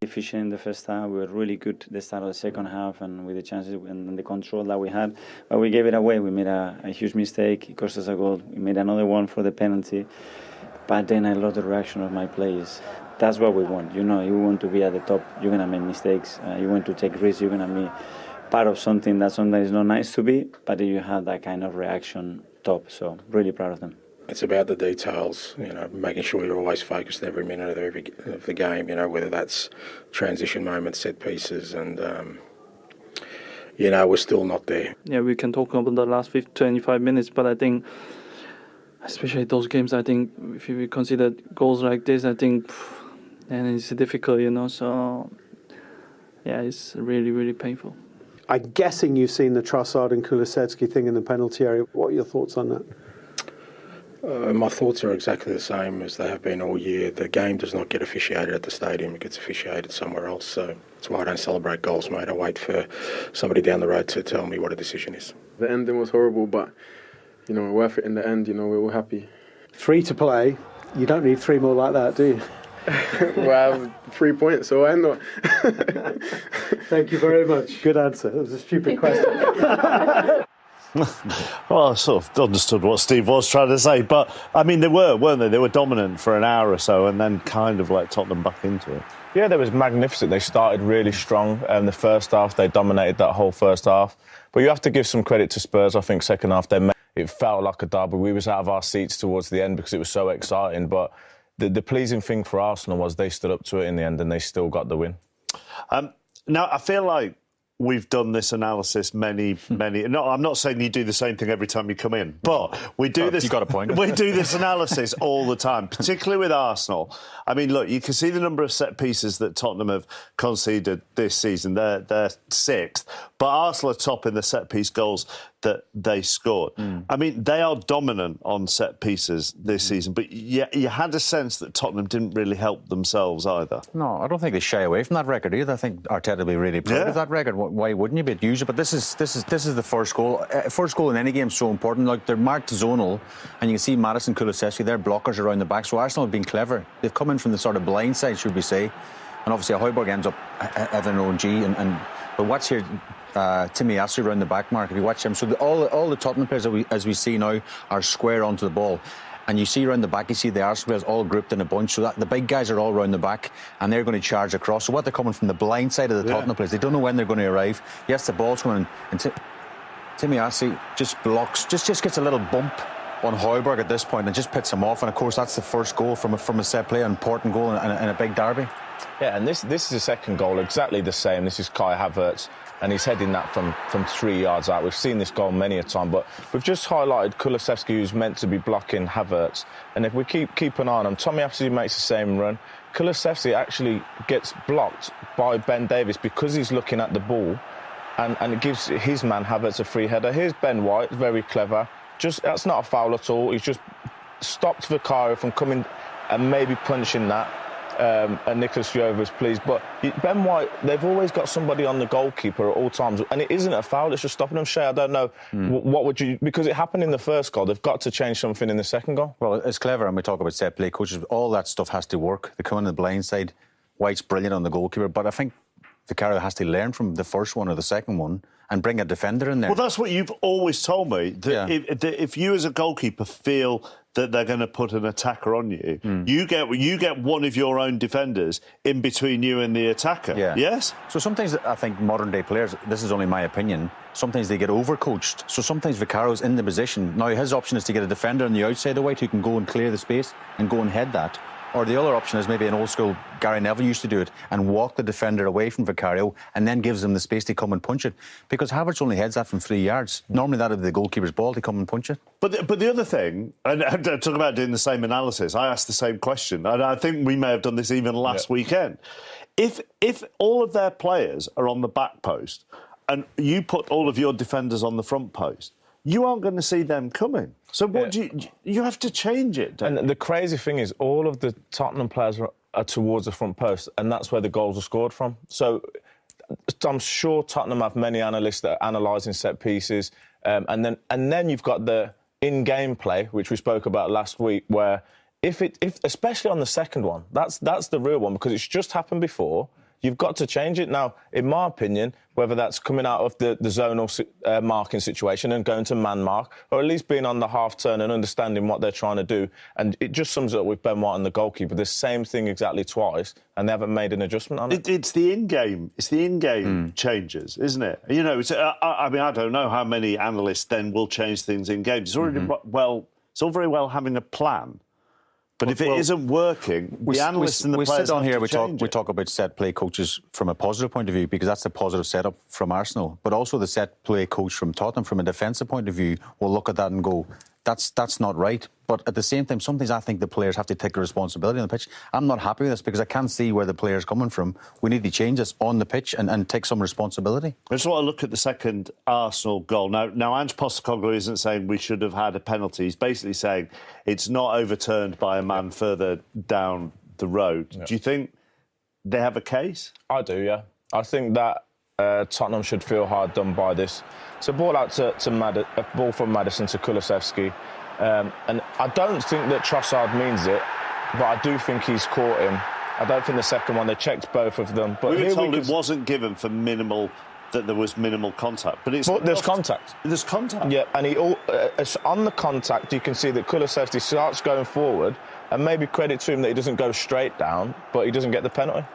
Efficient in the first half. We were really good at the start of the second half and with the chances and the control that we had. But we gave it away. We made a huge mistake. It cost us a goal. We made another one for the penalty. But then I love the reaction of my players. That's what we want. You know, you want to be at the top. You're going to make mistakes. You want to take risks. You're going to be part of something that sometimes is not nice to be. But you have that kind of reaction top. So really proud of them. It's about the details, making sure you're always focused every minute of the game, whether that's transition moments, set pieces, and, we're still not there. Yeah, we can talk about the last 25 minutes, but I think, especially those games, I think if you consider goals like this, I think and it's difficult, so yeah, it's really, really painful. I'm guessing you've seen the Trossard and Kulusevski thing in the penalty area. What are your thoughts on that? My thoughts are exactly the same as they have been all year. The game does not get officiated at the stadium, it gets officiated somewhere else. So that's why I don't celebrate goals, mate. I wait for somebody down the road to tell me what a decision is. The ending was horrible, but, worth it in the end, we're all happy. 3 to play. You don't need 3 more like that, do you? Well, 3 points, so why not? Thank you very much. Good answer. It was a stupid question. Well, I sort of understood what Steve was trying to say, but I mean, they were, weren't they? They were dominant for an hour or so and then kind of let Tottenham back into it. Yeah, they was magnificent. They started really strong in the first half. They dominated that whole first half. But you have to give some credit to Spurs. I think second half, it felt like a derby. We was out of our seats towards the end because it was so exciting. But the pleasing thing for Arsenal was they stood up to it in the end and they still got the win. Now, I feel like we've done this analysis many. No, I'm not saying you do the same thing every time you come in, but we do this. You got a point. We do this analysis all the time, particularly with Arsenal. I mean, look, you can see the number of set pieces that Tottenham have conceded this season. They're 6th, but Arsenal are top in the set piece goals that they scored. I mean, they are dominant on set pieces this season, but you had a sense that Tottenham didn't really help themselves either. No, I don't think they shy away from that record either. I think Arteta will be really proud of that record. Why wouldn't you be? Usually, but this is the first goal. First goal in any game is so important. Like, they're marked zonal, and you can see Maddison, Kulusevski, their blockers around the back. So Arsenal have been clever. They've come in from the sort of blind side, should we say? And obviously, Højbjerg ends up having an ONG. But watch here, Tomiyasu around the back, Mark. If you watch him, so all the Tottenham players as we see now are square onto the ball. And you see around the back, you see the Arsenal players all grouped in a bunch. So that the big guys are all around the back, and they're going to charge across. So what they're coming from the blind side of the Tottenham players. They don't know when they're going to arrive. Yes, the ball's coming, and Tomiyasu just blocks, just gets a little bump on Højbjerg at this point and just pits him off. And of course, that's the first goal from a set play, an important goal in a big derby. Yeah, and this is the second goal, exactly the same. This is Kai Havertz, and he's heading that from 3 yards out. We've seen this goal many a time, but we've just highlighted Kulusevski, who's meant to be blocking Havertz. And if we keep an eye on him, Tomiyasu makes the same run. Kulusevski actually gets blocked by Ben Davies because he's looking at the ball, and it gives his man Havertz a free header. Here's Ben White, very clever. That's not a foul at all. He's just stopped Vicario from coming and maybe punching that. And Nicholas Jover's pleased, but Ben White, they've always got somebody on the goalkeeper at all times, and it isn't a foul, it's just stopping him. Shay, I don't know, what would you, because it happened in the first goal, they've got to change something in the second goal. Well, it's clever, and we talk about set play coaches, all that stuff has to work. They come on the blind side, White's brilliant on the goalkeeper, but I think Vicario has to learn from the first one or the second one and bring a defender in there. Well, that's what you've always told me, that if you as a goalkeeper feel that they're going to put an attacker on you, you get one of your own defenders in between you and the attacker. Yeah. Yes? So sometimes I think modern-day players, this is only my opinion, sometimes they get overcoached. So sometimes Vicario's in the position. Now, his option is to get a defender on the outside of White who can go and clear the space and go and head that. Or the other option is maybe an old school, Gary Neville used to do it, and walk the defender away from Vicario and then gives them the space to come and punch it. Because Havertz only heads that from 3 yards. Normally that would be the goalkeeper's ball to come and punch it. But the other thing, and talk about doing the same analysis, I asked the same question, and I think we may have done this even last weekend. If all of their players are on the back post and you put all of your defenders on the front post, you aren't going to see them coming. So what you have to change it. And the crazy thing is, all of the Tottenham players are towards the front post, and that's where the goals are scored from. So I'm sure Tottenham have many analysts that are analysing set pieces, and then you've got the in-game play, which we spoke about last week, where if especially on the second one, that's the real one, because it's just happened before. You've got to change it. Now, in my opinion, whether that's coming out of the zonal marking situation and going to man mark, or at least being on the half turn and understanding what they're trying to do. And it just sums up with Ben White and the goalkeeper. The same thing exactly twice, and they haven't made an adjustment on it. It's the in-game. It's the in-game changes, isn't it? You know, I mean, I don't know how many analysts then will change things in games. It's already it's all very well having a plan. But if it isn't working, the analysts and the players sit on here, we talk about set play coaches from a positive point of view, because that's a positive setup from Arsenal. But also the set play coach from Tottenham, from a defensive point of view, will look at that and go, that's not right. But at the same time, sometimes I think the players have to take the responsibility on the pitch. I'm not happy with this because I can't see where the player's coming from. We need to change this on the pitch and take some responsibility. I just want to look at the second Arsenal goal. Now Ange Postecoglou isn't saying we should have had a penalty. He's basically saying it's not overturned by a man further down the road. Yeah. Do you think they have a case? I do, yeah. I think that Tottenham should feel hard done by this. It's a ball out a ball from Maddison to Kulusevski. And I don't think that Trossard means it, but I do think he's caught him. I don't think the second one, they checked both of them. But we were told it wasn't given for that there was minimal contact. But there's contact. There's contact. Yeah, and on the contact, you can see that Kulusevski starts going forward, and maybe credit to him that he doesn't go straight down, but he doesn't get the penalty.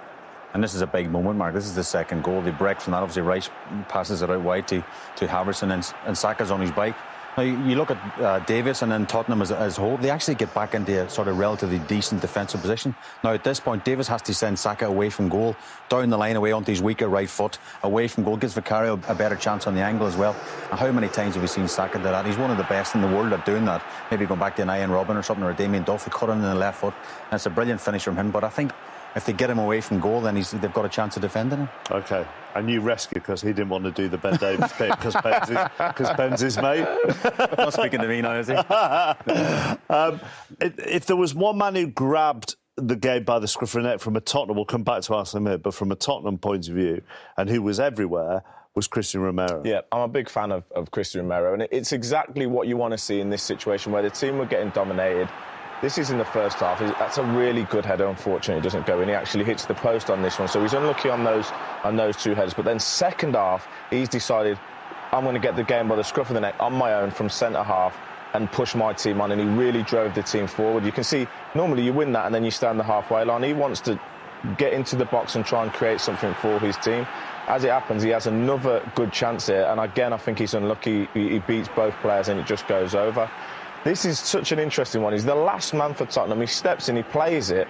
And this is a big moment, Mark. This is the second goal. They break from that. Obviously, Wright passes it out wide to Havertz, and Saka's on his bike. Now, you look at Davis and then Tottenham as a whole, they actually get back into a sort of relatively decent defensive position. Now, at this point, Davis has to send Saka away from goal, down the line away onto his weaker right foot, away from goal, gives Vicario a better chance on the angle as well. And how many times have we seen Saka do that? He's one of the best in the world at doing that. Maybe going back to an Ian Robin or something, or a Damien Duff, they cut him in the left foot. And it's a brilliant finish from him. But I think if they get him away from goal, then they've got a chance of defending him. OK. And you rescue because he didn't want to do the Ben Davies bit because Ben's his mate. Not speaking to me now, is he? If there was one man who grabbed the game by the scruff of the neck from a Tottenham, we'll come back to Arsenal in a minute, but from a Tottenham point of view, and who was everywhere, was Christian Romero. Yeah, I'm a big fan of Christian Romero, and it's exactly what you want to see in this situation where the team were getting dominated. This is in the first half. That's a really good header. Unfortunately, it doesn't go in. He actually hits the post on this one, so he's unlucky on those two headers. But then second half, he's decided, I'm going to get the game by the scruff of the neck on my own from centre half and push my team on, and he really drove the team forward. You can see, normally you win that and then you stand the halfway line. He wants to get into the box and try and create something for his team. As it happens, he has another good chance here, and again, I think he's unlucky. He beats both players and it just goes over. This is such an interesting one. He's the last man for Tottenham. He steps in, he plays it,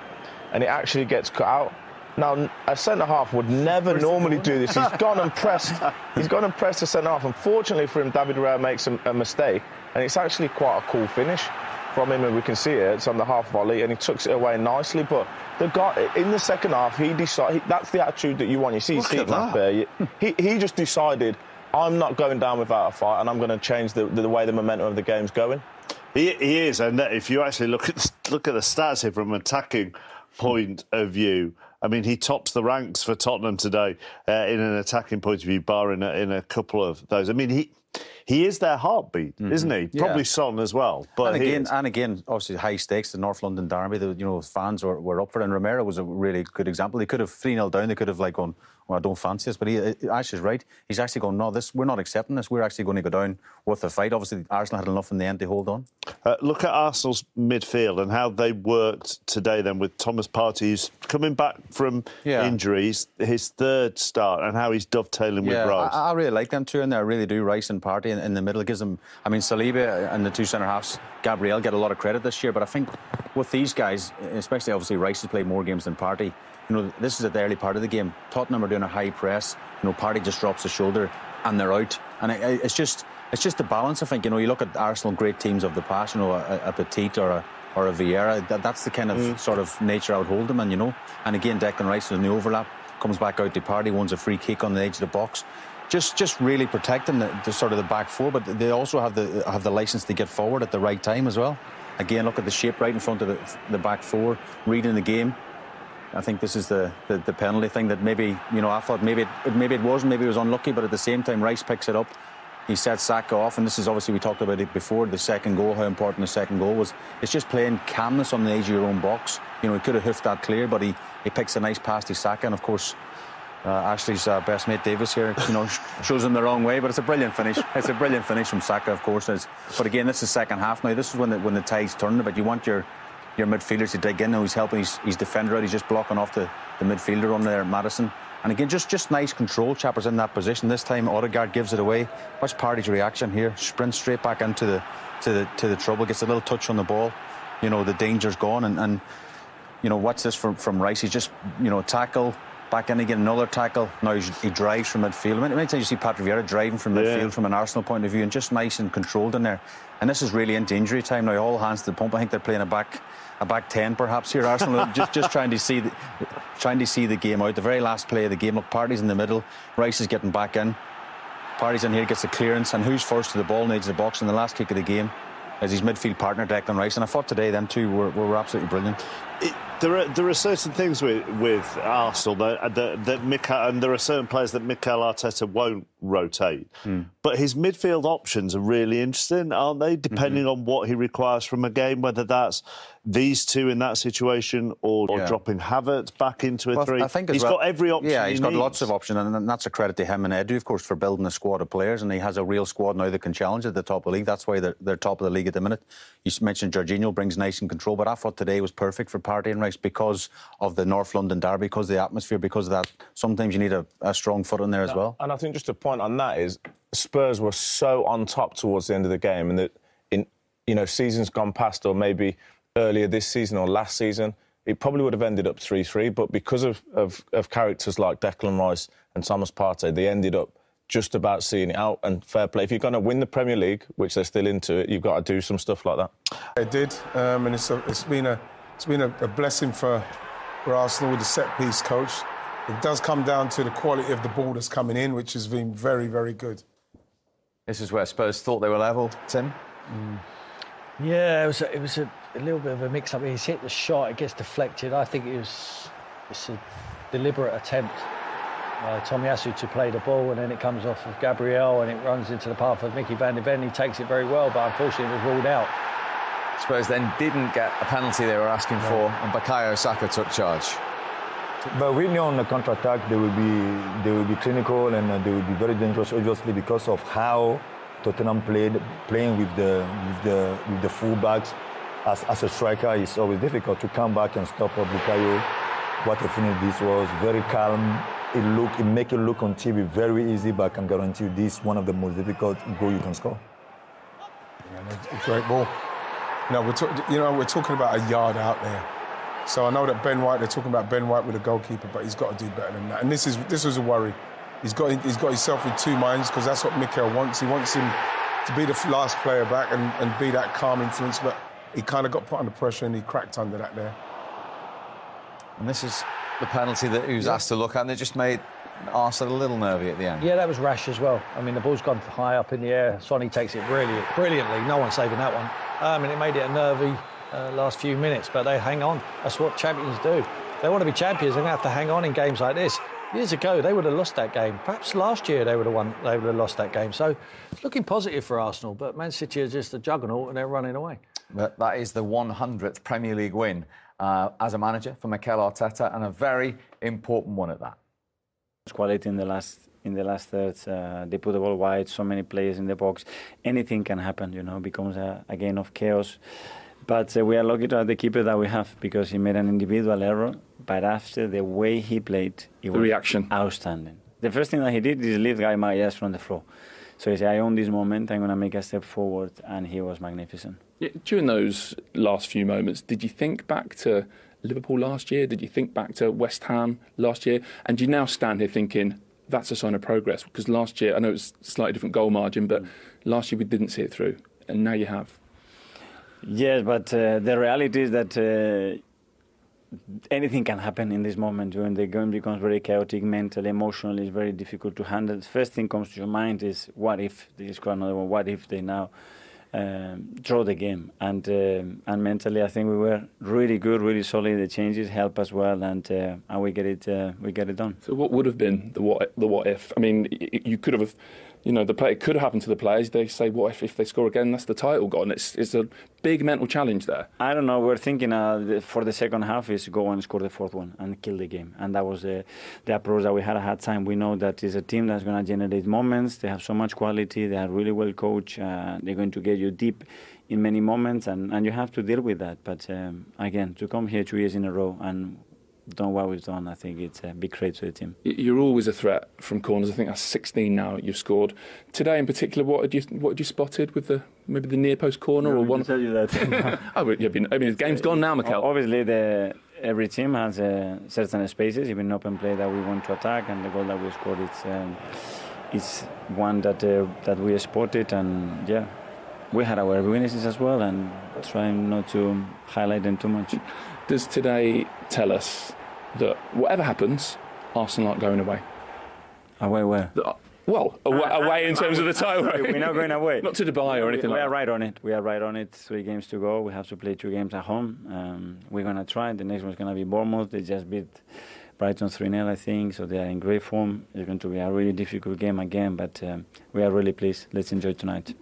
and it actually gets cut out. Now, a centre-half would never normally do this. He's gone and pressed. He's gone and pressed the centre-half. Unfortunately for him, David Raya makes a mistake, and it's actually quite a cool finish from him, and we can see it. It's on the half volley, and he tucks it away nicely. But the guy in the second half, he decided that's the attitude that you want. You see, there. He just decided, I'm not going down without a fight, and I'm going to change the way the momentum of the game's going. He is, and if you actually look at the stats here from an attacking point of view, I mean, he tops the ranks for Tottenham today in an attacking point of view, barring in a couple of those. I mean, he is their heartbeat, isn't he? Yeah. Probably Son as well. But and again, obviously high stakes. The North London derby, fans were up for it. And Romero was a really good example. They could have 3-0 down. They could have gone, well, I don't fancy this. But Ash is right. He's actually gone, no, we're not accepting this. We're actually going to go down with the fight. Obviously, Arsenal had enough in the end to hold on. Look at Arsenal's midfield and how they worked today then with Thomas Partey, who's coming back from injuries, his third start, and how he's dovetailing with Rice. I really like them two in there. I really do. Rice and Partey in the middle. It gives them, I mean, Saliba and the two centre-halves, Gabriel, get a lot of credit this year. But I think with these guys, especially obviously Rice has played more games than Partey, this is at the early part of the game. Tottenham are doing a high press. Partey just drops the shoulder and they're out. And it's just the balance, I think. You look at Arsenal great teams of the past, a Petit or a Vieira. That's the kind of sort of nature I would hold them in, And again, Declan Rice in the overlap, comes back out to Partey, wins a free kick on the edge of the box. Just really protecting the sort of the back four, but they also have the license to get forward at the right time as well. Again, look at the shape right in front of the back four, reading the game. I think this is the penalty thing that maybe, I thought maybe it wasn't, maybe it was unlucky, but at the same time, Rice picks it up. He set Saka off, and this is obviously, we talked about it before, the second goal, how important the second goal was. It's just playing calmness on the edge of your own box. You know, he could have hoofed that clear, but he picks a nice pass to Saka, and of course, Ashley's best mate Davis here, you know, shows him the wrong way, but it's a brilliant finish. It's a brilliant finish from Saka, of course. But again, this is second half now. This is when the tide's turning, but you want your midfielders to dig in. Now he's helping his defender out. He's just blocking off the midfielder on there, Maddison. And again, just nice control. Chapper's in that position. This time, Odegaard gives it away. Watch Partey's reaction here. Sprints straight back into the trouble. Gets a little touch on the ball. You know, the danger's gone. And you know, watch this from Rice. He's just, you know, tackle. Back in again, another tackle. Now he drives from midfield. Many times you see Patrick Vieira driving from midfield from an Arsenal point of view, and just nice and controlled in there. And this is really into injury time now. All hands to the pump. I think they're playing a back 10 perhaps here. Arsenal just trying to see the game out. The very last play of the game. Look, Partey's in the middle. Rice is getting back in. Partey's in here, gets the clearance, and who's first to the ball in the edge of the box in the last kick of the game is his midfield partner Declan Rice. And I thought today them two were absolutely brilliant. There are certain things with Arsenal that Mikel, and there are certain players that Mikel Arteta won't rotate. But his midfield options are really interesting, aren't they? Depending on what he requires from a game, whether that's these two in that situation or dropping Havertz back into a three. I think he's got every option. Yeah, he's got needs. lots of options, and that's a credit to him and Edu, of course, for building a squad of players. And he has a real squad now that can challenge at the top of the league. That's why they're top of the league at the minute. You mentioned Jorginho brings nice and control, but I thought today was perfect for Partey and Rice because of the North London derby, because of the atmosphere, because of that. Sometimes you need a strong foot in there as well. And I think just a point on that is Spurs were so on top towards the end of the game, and that in, you know, seasons gone past, or maybe earlier this season or last season, it probably would have ended up 3-3, but because of characters like Declan Rice and Thomas Partey, they ended up just about seeing it out. And fair play, if you're going to win the Premier League, which they're still into it, you've got to do some stuff like that. They did, and it's been a blessing for Arsenal with the set-piece coach. It does come down to the quality of the ball that's coming in, which has been very, very good. This is where Spurs thought they were level, Tim? Yeah, it was a little bit of a mix-up. He's hit the shot, it gets deflected. I think it's a deliberate attempt. Tomiyasu to play the ball, and then it comes off of Gabriel and it runs into the path of Mickey van de Ven. He takes it very well, but unfortunately it was ruled out. Spurs then didn't get a penalty they were asking for, and Bukayo Saka took charge. But we know on the counter-attack they will be clinical and they will be very dangerous, obviously, because of how Tottenham playing with the full-backs. As a striker, it's always difficult to come back and stop up Bukayo. What a finish this was, very calm. It make it look on TV very easy, but I can guarantee you this is one of the most difficult goals you can score. Yeah, a great ball. No, we're talking about a yard out there. So I know that they're talking about Ben White with a goalkeeper, but he's got to do better than that. And this was a worry. He's got himself with two minds, because that's what Mikel wants. He wants him to be the last player back and be that calm influence, but he kind of got put under pressure and he cracked under that there. And this is the penalty that he was asked to look at, and it just made Arsenal a little nervy at the end. Yeah, that was rash as well. I mean, the ball's gone high up in the air. Sonny takes it brilliantly. No one's saving that one. And it made it a nervy last few minutes, but they hang on. That's what champions do. They want to be champions, they're going to have to hang on in games like this. Years ago, they would have lost that game. Perhaps last year they would have lost that game. So it's looking positive for Arsenal, but Man City are just a juggernaut and they're running away. But that is the 100th Premier League win as a manager for Mikel Arteta, and a very important one at that. Quality in the last thirds. They put the ball wide, so many players in the box. Anything can happen, becomes a game of chaos. But we are lucky to have the keeper that we have, because he made an individual error, but after the way he played, it was reaction outstanding. The first thing that he did is lift Guy Magalhaes from the floor. So he said, I own this moment, I'm going to make a step forward, and he was magnificent. Yeah, during those last few moments, did you think back to Liverpool last year? Did you think back to West Ham last year? And do you now stand here thinking, that's a sign of progress? Because last year, I know it's a slightly different goal margin, but last year we didn't see it through, and now you have. Yes, but the reality is that anything can happen in this moment when the game becomes very chaotic, mentally, emotionally. It's very difficult to handle. The first thing comes to your mind is, what if they score another one? What if they now draw the game? And mentally, I think we were really good, really solid. The changes help as well, and we get it done. So what would have been the what if? I mean, you could have it could happen to the players. They say, what if they score again? That's the title gone. It's a big mental challenge there. I don't know. We're thinking for the second half is go and score the fourth one and kill the game. And that was the approach that we had at time. We know that it's a team that's going to generate moments. They have so much quality. They are really well coached. They're going to get you deep in many moments, and you have to deal with that. But again, to come here 2 years in a row and done what we've done, I think it's a big credit to the team. You're always a threat from corners. I think that's 16 now you've scored. Today in particular, what had you spotted with maybe the near post corner or one? I tell you that. I mean, the game's gone now, Mikel. Obviously, every team has certain spaces, even open play that we want to attack, and the goal that we scored it's one that we spotted, and yeah, we had our weaknesses as well, and trying not to highlight them too much. Does today tell us that whatever happens, Arsenal aren't going away? Away where? Away in terms of the title. We're not going away. Not to Dubai or anything we like that. We are right on it. We are right on it. 3 games to go. We have to play 2 games at home. We're going to try. The next one's going to be Bournemouth. They just beat Brighton 3-0, I think. So they are in great form. It's going to be a really difficult game again, but we are really pleased. Let's enjoy tonight.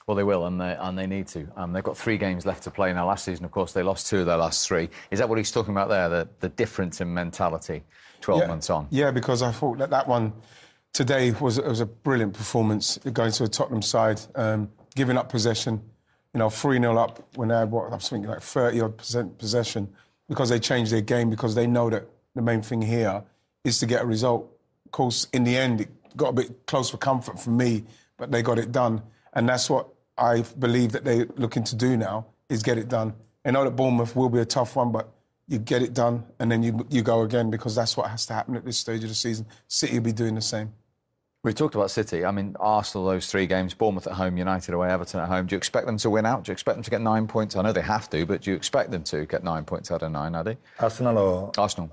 Well, they will, and they need to. They've got 3 games left to play now. Last season, of course, they lost 2 of their last 3. Is that what he's talking about there, the difference in mentality 12 months on? Yeah, because I thought that one today was a brilliant performance, going to a Tottenham side, giving up possession, 3-0 up when they had, I was thinking like 30-odd% possession, because they changed their game, because they know that the main thing here is to get a result. Of course, in the end, it got a bit close for comfort for me, but they got it done. And that's what I believe that they're looking to do now, is get it done. I know that Bournemouth will be a tough one, but you get it done and then you go again, because that's what has to happen at this stage of the season. City will be doing the same. We talked about City. I mean, Arsenal, those 3 games, Bournemouth at home, United away, Everton at home. Do you expect them to win out? Do you expect them to get 9 points? I know they have to, but do you expect them to get 9 points out of 9, Adi? Arsenal or... Arsenal.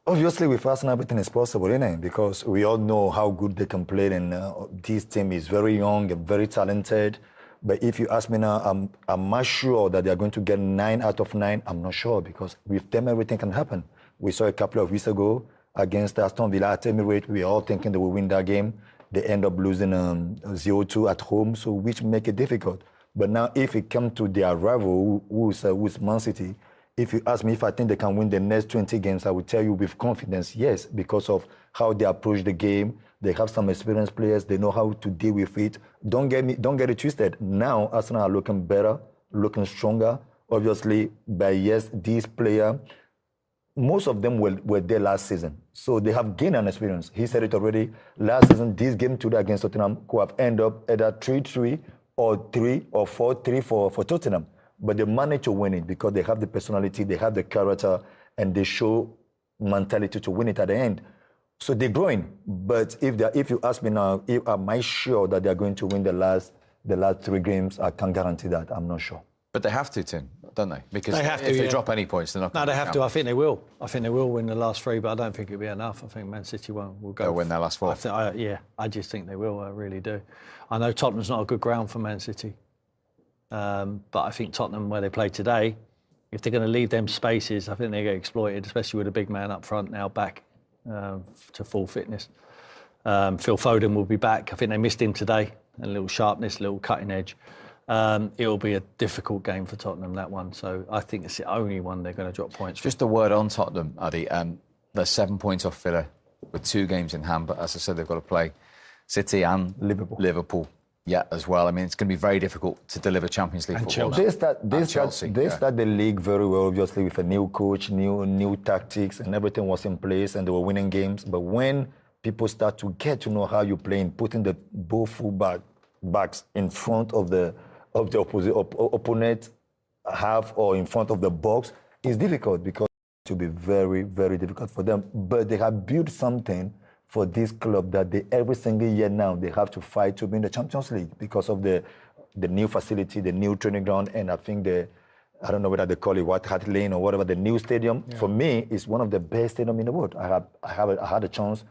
Obviously, with Arsenal, everything is possible, isn't it? Because we all know how good they can play, and this team is very young and very talented. But if you ask me now, I'm not sure that they're going to get 9 out of 9. I'm not sure, because with them, everything can happen. We saw a couple of weeks ago against Aston Villa at Emirates. We were all thinking they will win that game. They end up losing 0-2 at home, so which make it difficult. But now, if it comes to their rival, who's Man City, if you ask me if I think they can win the next 20 games, I will tell you with confidence, yes, because of how they approach the game. They have some experienced players. They know how to deal with it. Don't get it twisted. Now, Arsenal are looking better, looking stronger. Obviously, but yes, these players, most of them were there last season. So they have gained an experience. He said it already. Last season, this game today against Tottenham could have ended up either 3-3 or 3 or 4-3 for Tottenham. But they managed to win it because they have the personality, they have the character, and they show mentality to win it at the end. So they're growing. But if you ask me now, am I sure that they're going to win the last 3 games? I can't guarantee that. I'm not sure. But they have to, Tim, don't they? Because they have if to, they drop any points, they're not going to. No, they have to. I think they will. I think they will win the last 3, but I don't think it'll be enough. I think Man City will go. They'll win their last 4. I just think they will. I really do. I know Tottenham's not a good ground for Man City. But I think Tottenham, where they play today, if they're going to leave them spaces, I think they get exploited, especially with a big man up front now back to full fitness. Phil Foden will be back. I think they missed him today. A little sharpness, a little cutting edge. It'll be a difficult game for Tottenham, that one. So I think it's the only one they're going to drop points from. Just a word on Tottenham, Adi. They're 7 points off Villa with 2 games in hand. But as I said, they've got to play City and Liverpool. Yeah, as well. I mean, it's going to be very difficult to deliver Champions League football. They start the league very well, obviously, with a new coach, new tactics, and everything was in place, and they were winning games. But when people start to get to know how you're playing, putting the both full backs in front of the opponent half or in front of the box, it's difficult because it will be very, very difficult for them. But they have built something for this club that every single year now they have to fight to win the Champions League because of the new facility, the new training ground, and I think I don't know whether they call it White Hart Lane or whatever, the new stadium. Yeah. For me, it's one of the best stadiums in the world. I had a chance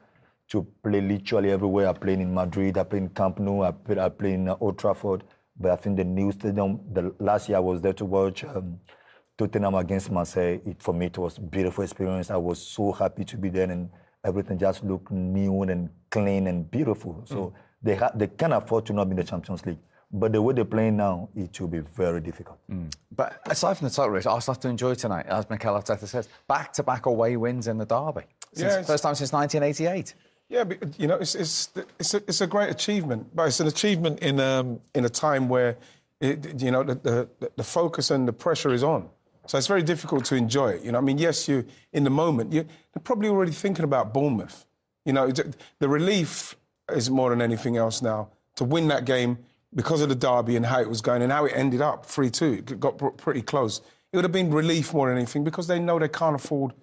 to play literally everywhere. I played in Madrid, I played in Camp Nou, I played in Old Trafford. But I think the new stadium, the last year I was there to watch Tottenham against Marseille. For me, it was a beautiful experience. I was so happy to be there, and everything just looked new and clean and beautiful. So They can afford to not be in the Champions League. But the way they're playing now, it will be very difficult. But aside from the title race, Arsenal have to enjoy tonight, as Mikel Arteta says. Back-to-back away wins in the derby. First time since 1988. Yeah, but, you know, it's a great achievement, but it's an achievement in a time where, the focus and the pressure is on. So it's very difficult to enjoy it. You know, I mean, yes, you in the moment, you're probably already thinking about Bournemouth. You know, the relief is more than anything else now to win that game because of the derby and how it was going and how it ended up 3-2. It got pretty close. It would have been relief more than anything because they know they can't afford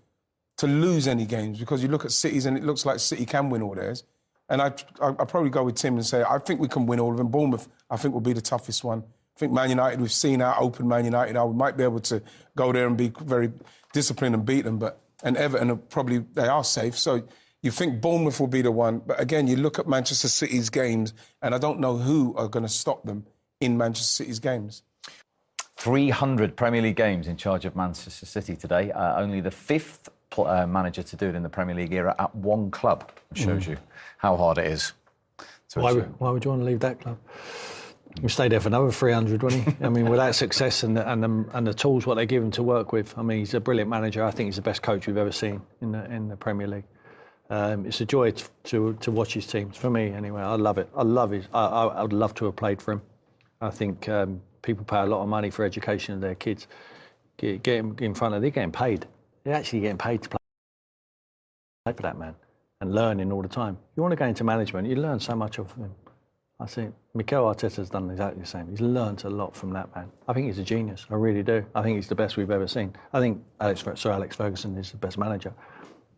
to lose any games, because you look at City's and it looks like City can win all theirs. And I'd probably go with Tim and say, I think we can win all of them. Bournemouth, I think, will be the toughest one. I think Man United, we've seen how open Man United are. We might be able to go there and be very disciplined and beat them. And Everton, they are safe. So you think Bournemouth will be the one. But again, you look at Manchester City's games, and I don't know who are going to stop them in Manchester City's games. 300 Premier League games in charge of Manchester City today. Only the fifth manager to do it in the Premier League era at one club. Shows you how hard it is. Why would you want to leave that club? He stayed there for another 300, wouldn't he? I mean, with that success and the tools what they give him to work with. I mean, he's a brilliant manager. I think he's the best coach we've ever seen in the Premier League. It's a joy to watch his teams. For me, anyway, I love it. I would love to have played for him. I think people pay a lot of money for education of their kids. Get them in front of. They're getting paid. They're actually getting paid to play for that man and learning all the time. You want to go into management, you learn so much of him. I think Mikel Arteta's done exactly the same. He's learned a lot from that man. I think he's a genius. I really do. I think he's the best we've ever seen. I think Sir Alex Ferguson is the best manager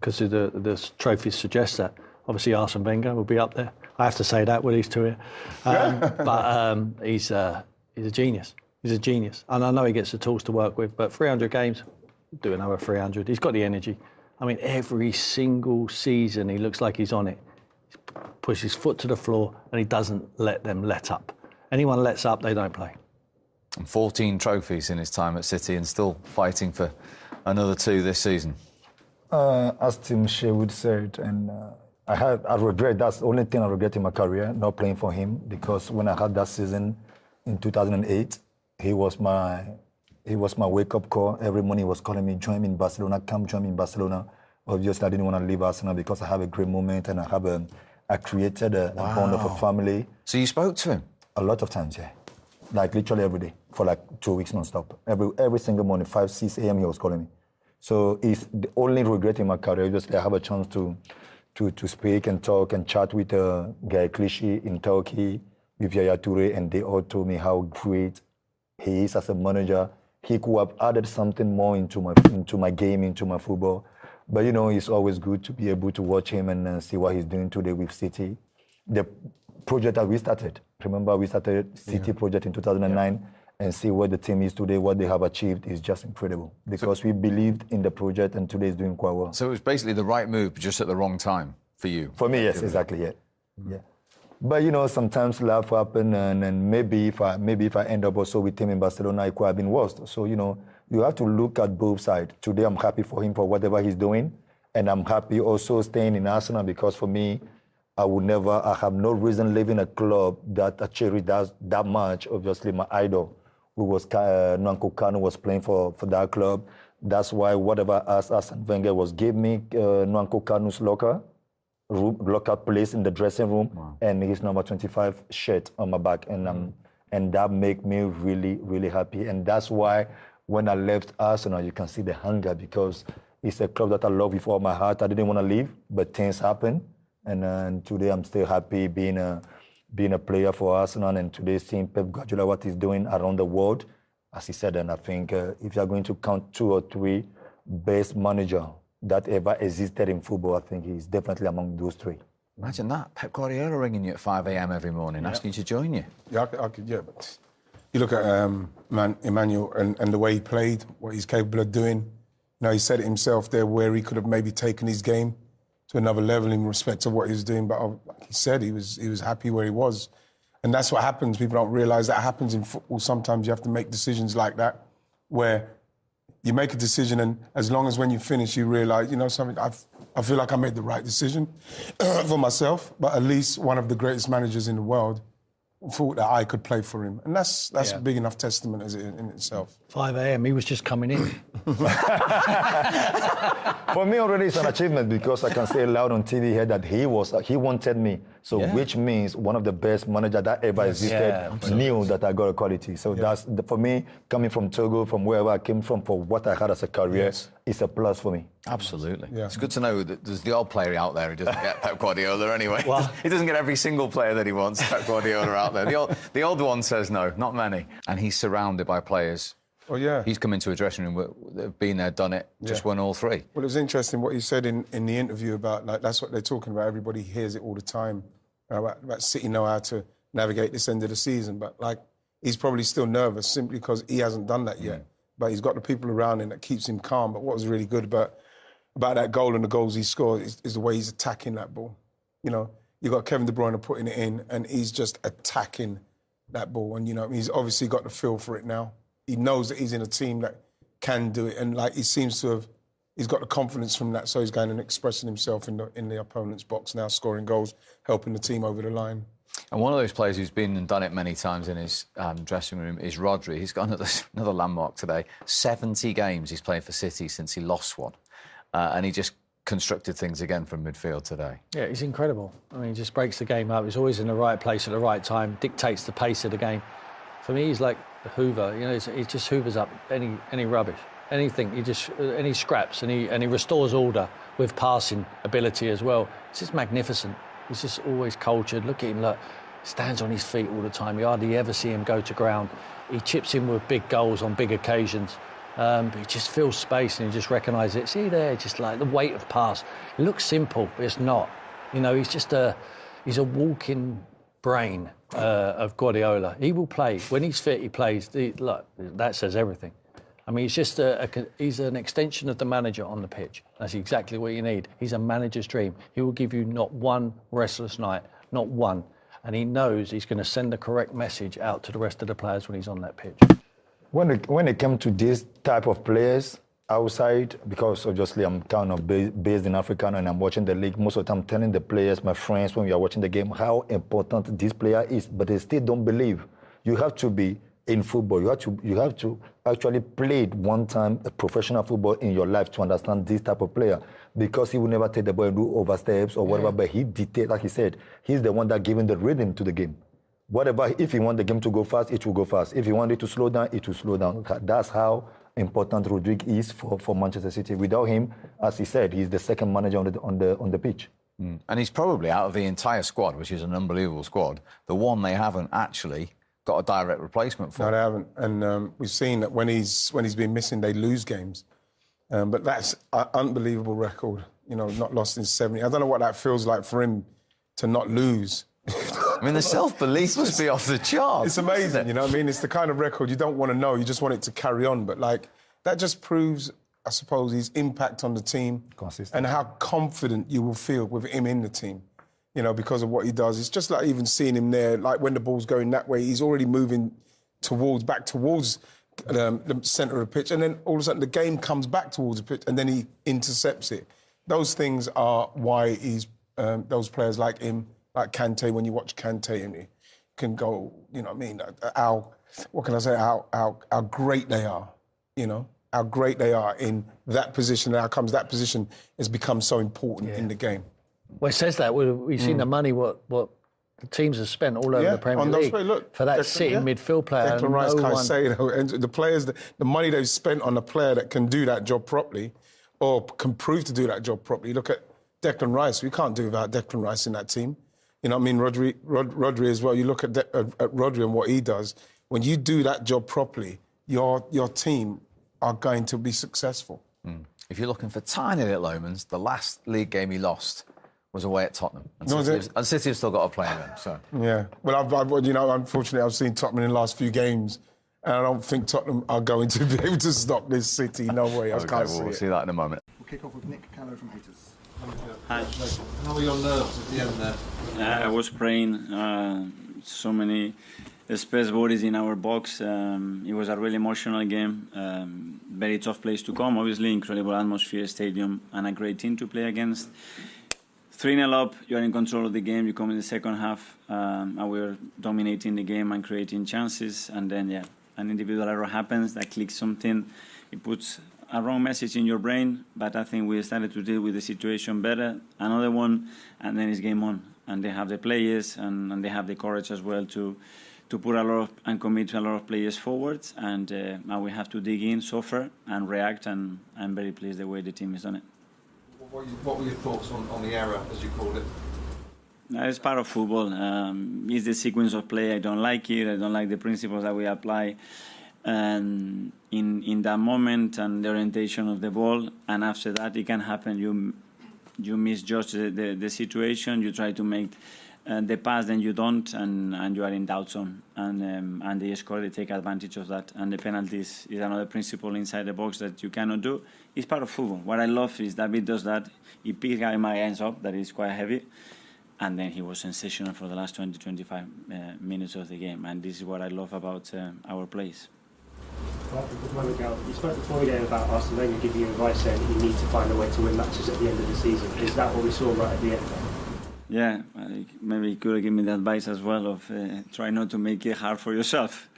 because the trophies suggest that. Obviously, Arsene Wenger will be up there. I have to say that with these two here. But he's a genius. He's a genius. And I know he gets the tools to work with, but 300 games, do another 300. He's got the energy. I mean, every single season he looks like he's on it. He pushes his foot to the floor and he doesn't let them let up. Anyone lets up, they don't play. And 14 trophies in his time at City and still fighting for another 2 this season. As Tim Sherwood said, and I regret, that's the only thing I regret in my career, not playing for him, because when I had that season in 2008, he was my wake-up call. Every morning he was calling me, join me in Barcelona, come join me in Barcelona. Obviously, I didn't want to leave Arsenal because I have a great moment and I created a bond of a family. So you spoke to him? A lot of times, yeah. Like literally every day for like 2 weeks non-stop. Every single morning, 5, 6 a.m. he was calling me. So it's the only regret in my career. Obviously, I have a chance to speak and talk and chat with Guy Clichy in Turkey, with Yaya Toure, and they all told me how great he is as a manager. He could have added something more into my game, into my football. But, you know, it's always good to be able to watch him and see what he's doing today with City. The project that we started, remember we started City project in 2009, and see what the team is today, what they have achieved is just incredible. Because we believed in the project and today is doing quite well. So it was basically the right move, just at the wrong time for you? For me, yes, exactly, yeah. Yeah. But, you know, sometimes life happens, and maybe if I end up also with him in Barcelona, it could have been worse. So, you know, you have to look at both sides. Today, I'm happy for him for whatever he's doing, and I'm happy also staying in Arsenal because for me, I have no reason leaving a club that I cherish that much. Obviously, my idol, who was Nwankwo Kanu, was playing for that club. That's why whatever Arsene Wenger was giving me Nwankwo Kanu's locker place in the dressing room, and his number 25 shirt on my back, and that made me really, really happy. And that's why when I left Arsenal, you can see the hunger, because it's a club that I love with all my heart. I didn't want to leave, but things happened, and today I'm still happy being a player for Arsenal, and today seeing Pep Guardiola what he's doing around the world, as he said. And I think if you're going to count 2 or 3 best manager that ever existed in football, I think he's definitely among those 3. Imagine that, Pep Guardiola ringing you at 5 a.m. every morning, asking you to join you. Yeah, I could, yeah, but you look at Emmanuel and the way he played, what he's capable of doing. You know, he said it himself there, where he could have maybe taken his game to another level in respect of what he was doing. But like he said, he was happy where he was. And that's what happens. People don't realise that happens in football. Sometimes you have to make decisions like that, where you make a decision, and as long as when you finish, you realise, you know, something. I feel like I made the right decision for myself. But at least one of the greatest managers in the world thought that I could play for him, and that's a big enough testament as it in itself. 5 a.m. He was just coming in. For me, already it's an achievement because I can say loud on TV here that he wanted me. So, which means one of the best managers that ever existed knew that I got a quality. So that's for me, coming from Togo, from wherever I came from, for what I had as a career, it's a plus for me. Absolutely. Yeah. It's good to know that there's the odd player out there who doesn't get Pep Guardiola anyway. Well, he doesn't get every single player that he wants, Pep Guardiola out there. The odd one says no, not many. And he's surrounded by players. Oh, yeah. He's come into a dressing room that have been there, done it, just won all three. Well, it was interesting what he said in the interview about, like, that's what they're talking about. Everybody hears it all the time, about City know how to navigate this end of the season. But, like, he's probably still nervous simply because he hasn't done that yet. But he's got the people around him that keeps him calm. But what was really good about that goal and the goals he scored is the way he's attacking that ball. You know, you got Kevin De Bruyne putting it in, and he's just attacking that ball. And, you know, he's obviously got the feel for it now. He knows that he's in a team that can do it, and like he seems to have, he's got the confidence from that. So he's going and expressing himself in the opponent's box now, scoring goals, helping the team over the line. And one of those players who's been and done it many times in his dressing room is Rodri. He's got another landmark today. 70 games he's played for City since he lost one, and he just constructed things again from midfield today. Yeah, he's incredible. I mean, he just breaks the game up. He's always in the right place at the right time, dictates the pace of the game. For me, he's like Hoover. You know, he just hoovers up any rubbish, anything. He just any scraps, and he restores order with passing ability as well. It's just magnificent. He's just always cultured. Look at him, look, stands on his feet all the time. You hardly ever see him go to ground. He chips in with big goals on big occasions. But he just fills space and he just recognises it. See there, just like the weight of pass. It looks simple, but it's not. You know, he's a walking brain of Guardiola. He will play. When he's fit, he plays. Look, that says everything. I mean, he's just he's an extension of the manager on the pitch. That's exactly what you need. He's a manager's dream. He will give you not one restless night, not one. And he knows he's going to send the correct message out to the rest of the players when he's on that pitch. When it comes to this type of players outside, because obviously I'm kind of based in Africa and I'm watching the league, most of the time I'm telling the players, my friends, when we are watching the game, how important this player is, but they still don't believe. You have to be in football. You have to actually play one time a professional football in your life to understand this type of player, because he will never take the ball and do oversteps or whatever, but he dictates, like he said, he's the one that giving the rhythm to the game. Whatever, if he wants the game to go fast, it will go fast. If he wants it to slow down, it will slow down. That's how important Rodri is for Manchester City. Without him, as he said, he's the second manager on the pitch. And he's probably, out of the entire squad, which is an unbelievable squad, the one they haven't actually got a direct replacement for. No, they haven't. And we've seen that when he's been missing, they lose games. But that's an unbelievable record. You know, not lost in 70. I don't know what that feels like for him to not lose. I mean, the self-belief must be off the charts. It's amazing, you know what I mean? It's the kind of record you don't want to know. You just want it to carry on. But, like, that just proves, I suppose, his impact on the team and how confident you will feel with him in the team, you know, because of what he does. It's just like even seeing him there, like when the ball's going that way, he's already moving back towards the centre of the pitch, and then all of a sudden the game comes back towards the pitch and then he intercepts it. Those things are why he's those players like him, like Kante, when you watch Kante and he can go, you know what I mean, how great they are, you know, how great they are in that position, and how comes that position has become so important in the game. Well, it says that. We've seen the money, what the teams have spent all over the Premier League for that sitting midfield player. Declan Rice, Caicedo, and the players, the money they've spent on a player that can do that job properly or can prove to do that job properly. Look at Declan Rice. We can't do without Declan Rice in that team. You know what I mean? Rodri as well. You look at Rodri and what he does. When you do that job properly, your team are going to be successsul. If you're looking for tiny little omens, the last league game he lost was away at Tottenham. And City have still got to play them, so... Yeah. Well, you know, unfortunately, I've seen Tottenham in the last few games, and I don't think Tottenham are going to be able to stop this City. No way. We'll see that in a moment. We'll kick off with Nick Callow from Haters. Hi. How were your nerves at the end there? I was praying. So many space bodies in our box. It was a really emotional game. Very tough place to come, obviously, incredible atmosphere, stadium, and a great team to play against. 3-0 up, you're in control of the game, you come in the second half, and we're dominating the game and creating chances, and then, yeah, an individual error happens that clicks something, it puts a wrong message in your brain, but I think we started to deal with the situation better. Another one, and then it's game on. And they have the players, and they have the courage as well to put a lot of, and commit to a lot of players forwards, and now we have to dig in, suffer, and react, and I'm very pleased the way the team has done it. What were your thoughts on the error, as you called it? It's part of football. It's the sequence of play. I don't like it. I don't like the principles that we apply and in that moment and the orientation of the ball. And after that, it can happen. You misjudge the situation. You try to make the pass, then you don't, and you are in doubt zone. And they score. They take advantage of that. And the penalties is another principle inside the box that you cannot do. It's part of football. What I love is David does that. He picks my hands up. That is quite heavy. And then he was sensational for the last 20-25 minutes of the game. And this is what I love about our plays. You spoke before the game about Arsene Wenger giving you advice saying you need to find a way to win matches at the end of the season. Is that what we saw right at the end? Yeah, maybe he could have given me the advice as well of try not to make it hard for yourself.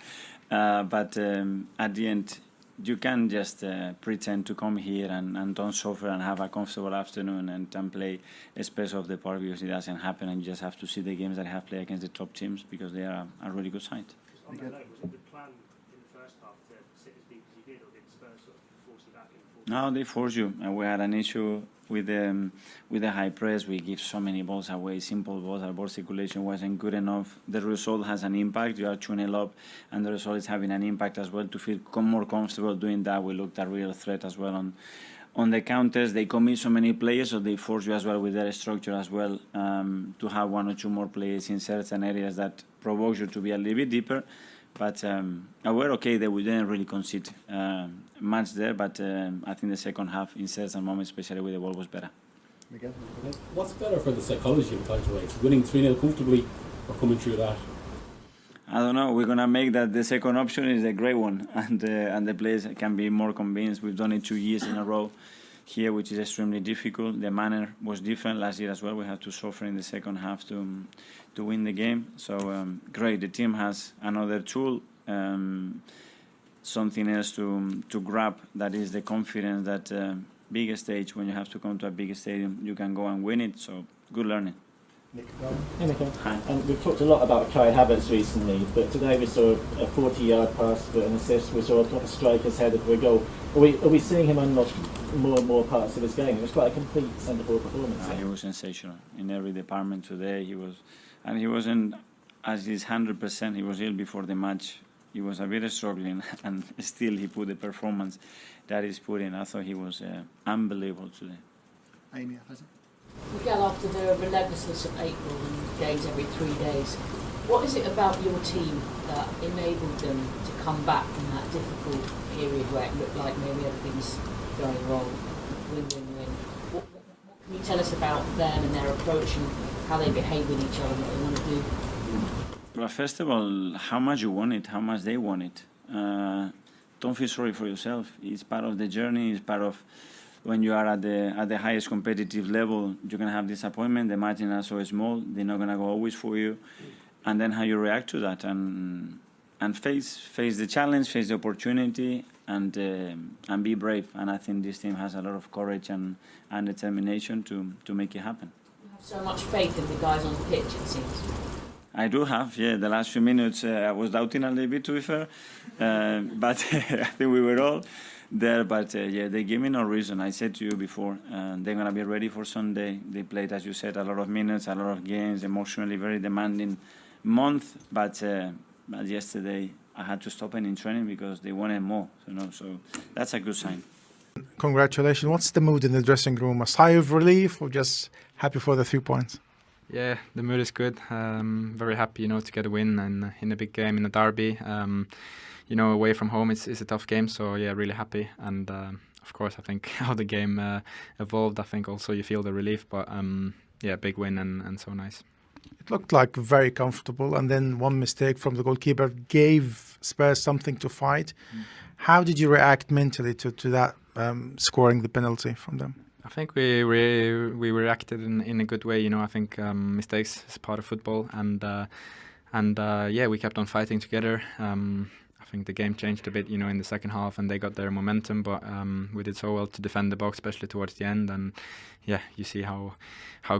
But at the end, you can't just pretend to come here and don't suffer and have a comfortable afternoon and play a space of the park, because it doesn't happen, and you just have to see the games that have played against the top teams because they are a really good side. On that note, was it the plan in the first half to sit as deep as you did, or did Spurs sort of force you back in? No, they force you. And we had an issue with the high press. We give so many balls away, simple balls. Our ball circulation wasn't good enough. The result has an impact. You are 2-0 up, and the result is having an impact as well. To feel more comfortable doing that, we looked at real threat as well on the counters. They commit so many players, so they force you as well with their structure as well to have one or two more players in certain areas that provokes you to be a little bit deeper. But we're okay that we didn't really concede much there, but I think the second half, in certain moments, especially with the ball, was better. What's better for the psychology of the title race? Winning 3-0 comfortably or coming through that? I don't know. We're going to make that the second option is a great one, and the players can be more convinced. We've done it 2 years in a row here, which is extremely difficult. The manner was different last year as well. We had to suffer in the second half to win the game. So great. The team has another tool, something else to grab. That is the confidence that bigger stage, when you have to come to a bigger stadium, you can go and win it. So good learning. Hey, Nico. We've talked a lot about Kai Havertz recently, but today we saw a 40-yard pass for an assist. We saw a striker's header for a goal. Are we seeing him unlock more and more parts of his game? It was quite a complete centre-forward performance. He was sensational in every department today. He wasn't as his 100%. He was ill before the match. He was a bit struggling, and still he put the performance that he's put in. I thought he was unbelievable today. Amy, Miguel, after the relentlessness of April and games every 3 days, what is it about your team that enabled them to come back from that difficult period where it looked like maybe everything's going wrong? Win. What can you tell us about them and their approach and how they behave with each other and what they want to do? Well, first of all, how much you want it, how much they want it. Don't feel sorry for yourself. It's part of the journey. It's part of when you are at the highest competitive level. You're gonna have disappointment. The margins are so small; they're not gonna go always for you. And then how you react to that, and face the challenge, face the opportunity, and be brave. And I think this team has a lot of courage and determination to make it happen. You have so much faith in the guys on the pitch, it seems. I do have, yeah. The last few minutes, I was doubting a little bit, to be fair, but I think we were all there. But yeah, they gave me no reason. I said to you before, they're gonna be ready for Sunday. They played, as you said, a lot of minutes, a lot of games, emotionally very demanding month. But yesterday, I had to stop in training because they wanted more. So that's a good sign. Congratulations. What's the mood in the dressing room? A sigh of relief or just happy for the 3 points? Yeah, the mood is good. Very happy, to get a win and in a big game, in a derby. Away from home, it's a tough game. So yeah, really happy. And of course, I think how the game evolved, I think also you feel the relief. But yeah, big win and so nice. It looked like very comfortable, and then one mistake from the goalkeeper gave Spurs something to fight. How did you react mentally to that, scoring the penalty from them? I think we reacted in a good way. You know, I think mistakes is part of football, and yeah, we kept on fighting together. I think the game changed a bit, you know, in the second half, and they got their momentum. But we did so well to defend the box, especially towards the end. And yeah, you see how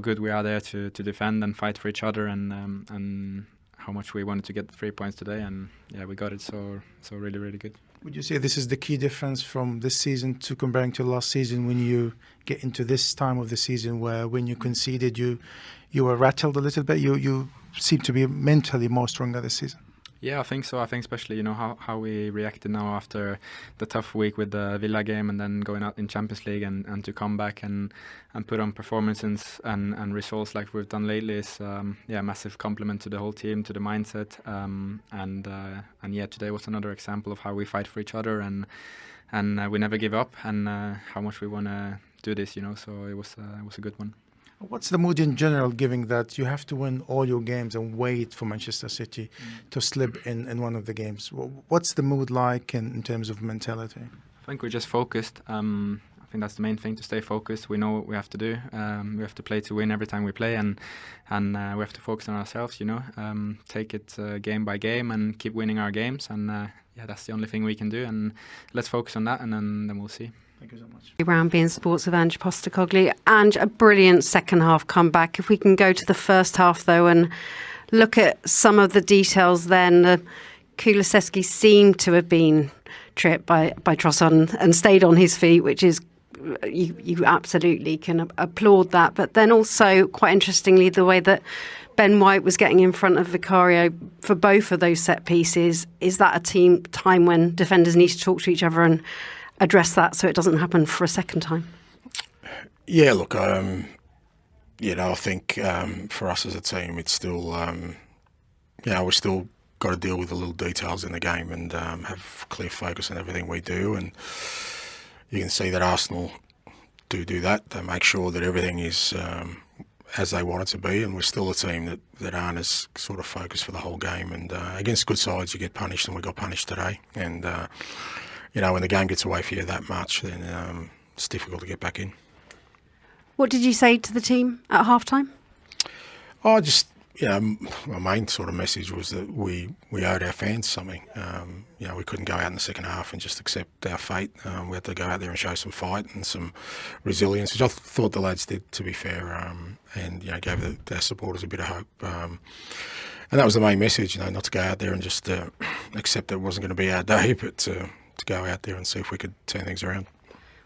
good we are there to defend and fight for each other, and how much we wanted to get 3 points today. And yeah, we got it. So really, really good. Would you say this is the key difference from this season to comparing to last season, when you get into this time of the season where when you conceded you were rattled a little bit? You seem to be mentally more stronger this season. Yeah, I think so. I think especially, you know, how we reacted now after the tough week with the Villa game, and then going out in Champions League, and to come back and put on performances and results like we've done lately is a massive compliment to the whole team, to the mindset, and yeah, today was another example of how we fight for each other, and we never give up, and how much we want to do this, you know. So it was a good one. What's the mood in general, given that you have to win all your games and wait for Manchester City to slip in one of the games? What's the mood like in terms of mentality? I think we're just focused. I think that's the main thing, to stay focused. We know what we have to do. We have to play to win every time we play, and we have to focus on ourselves, you know, take it game by game and keep winning our games. And yeah, that's the only thing we can do. And let's focus on that, and then we'll see. Thank you so much. Round being Sports with Ange Postecoglou, and a brilliant second half comeback. If we can go to the first half though and look at some of the details, then Kulusevski seemed to have been tripped by Trossard and stayed on his feet, which is you absolutely can applaud that. But then also, quite interestingly, the way that Ben White was getting in front of Vicario for both of those set pieces. Is that a time when defenders need to talk to each other and address that so it doesn't happen for a second time? Yeah, look, you know, I think for us as a team, it's still, you know, we've still got to deal with the little details in the game and have clear focus on everything we do. And you can see that Arsenal do that. They make sure that everything is as they want it to be, and we're still a team that aren't as sort of focused for the whole game. And against good sides, you get punished, and we got punished today. And you know, when the game gets away from you that much, then it's difficult to get back in. What did you say to the team at half-time? Oh, just, you know, my main sort of message was that we owed our fans something. You know, we couldn't go out in the second half and just accept our fate. We had to go out there and show some fight and some resilience, which I thought the lads did, to be fair, and, you know, gave their supporters a bit of hope. And that was the main message, you know, not to go out there and just accept that it wasn't going to be our day, but to go out there and see if we could turn things around.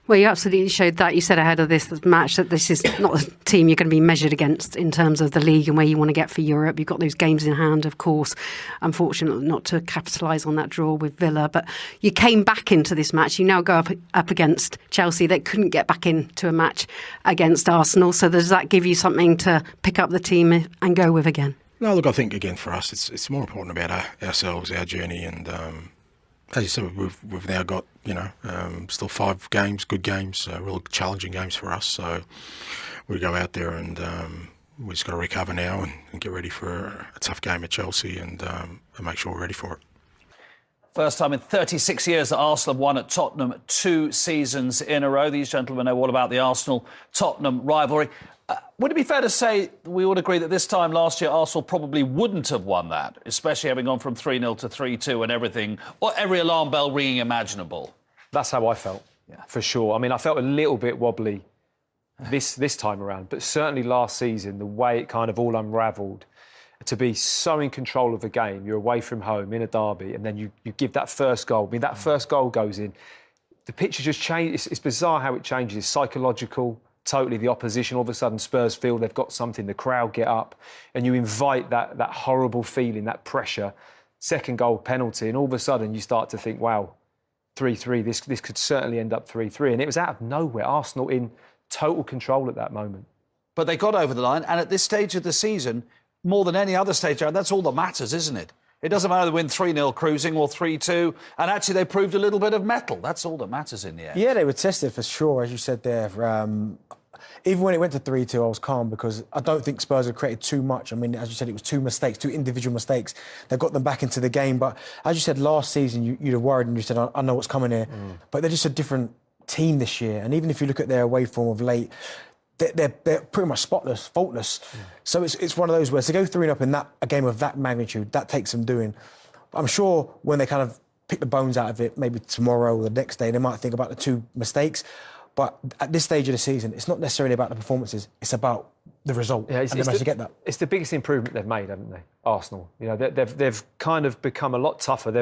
Well, you absolutely showed that. You said ahead of this match that this is not a team you're going to be measured against in terms of the league and where you want to get for Europe. You've got those games in hand, of course. Unfortunately, not to capitalise on that draw with Villa. But you came back into this match. You now go up against Chelsea. They couldn't get back into a match against Arsenal. So does that give you something to pick up the team and go with again? No, look, I think, again, for us, it's more important about ourselves, our journey, and as you said, we've now got, you know, still 5 games, good games, real challenging games for us. So we go out there and we just got to recover now and get ready for a tough game at Chelsea and make sure we're ready for it. First time in 36 years that Arsenal have won at Tottenham 2 seasons in a row. These gentlemen know all about the Arsenal-Tottenham rivalry. Would it be fair to say we all agree that this time last year Arsenal probably wouldn't have won that, especially having gone from 3-0 to 3-2 and everything, or every alarm bell ringing imaginable? That's how I felt, for sure. I mean, I felt a little bit wobbly this time around, but certainly last season, the way it kind of all unravelled, to be so in control of the game, you're away from home in a derby, and then you give that first goal. I mean, that first goal goes in, the picture just changes. It's bizarre how it changes. It's psychological. Totally, the opposition, all of a sudden Spurs feel they've got something, the crowd get up, and you invite that horrible feeling, that pressure, second goal penalty, and all of a sudden you start to think, wow, 3-3, this could certainly end up 3-3. And it was out of nowhere, Arsenal in total control at that moment. But they got over the line, and at this stage of the season, more than any other stage, that's all that matters, isn't it? It doesn't matter to win 3-0 cruising or 3-2, and actually they proved a little bit of mettle. That's all that matters in the end. Yeah, they were tested for sure, as you said there. even when it went to 3-2, I was calm because I don't think Spurs had created too much. I mean, as you said, it was two individual mistakes that got them back into the game. But as you said, last season, you'd have worried and you said, I know what's coming here. But they're just a different team this year. And even if you look at their away form of late, they're pretty much spotless, faultless. So it's one of those where to go 3-0 in a game of that magnitude, that takes some doing. I'm sure when they kind of pick the bones out of it, maybe tomorrow or the next day, they might think about the two mistakes. But at this stage of the season, it's not necessarily about the performances, it's about the result. Yeah, and they managed to get that. It's the biggest improvement they've made, haven't they? Arsenal. You know, they've kind of become a lot tougher.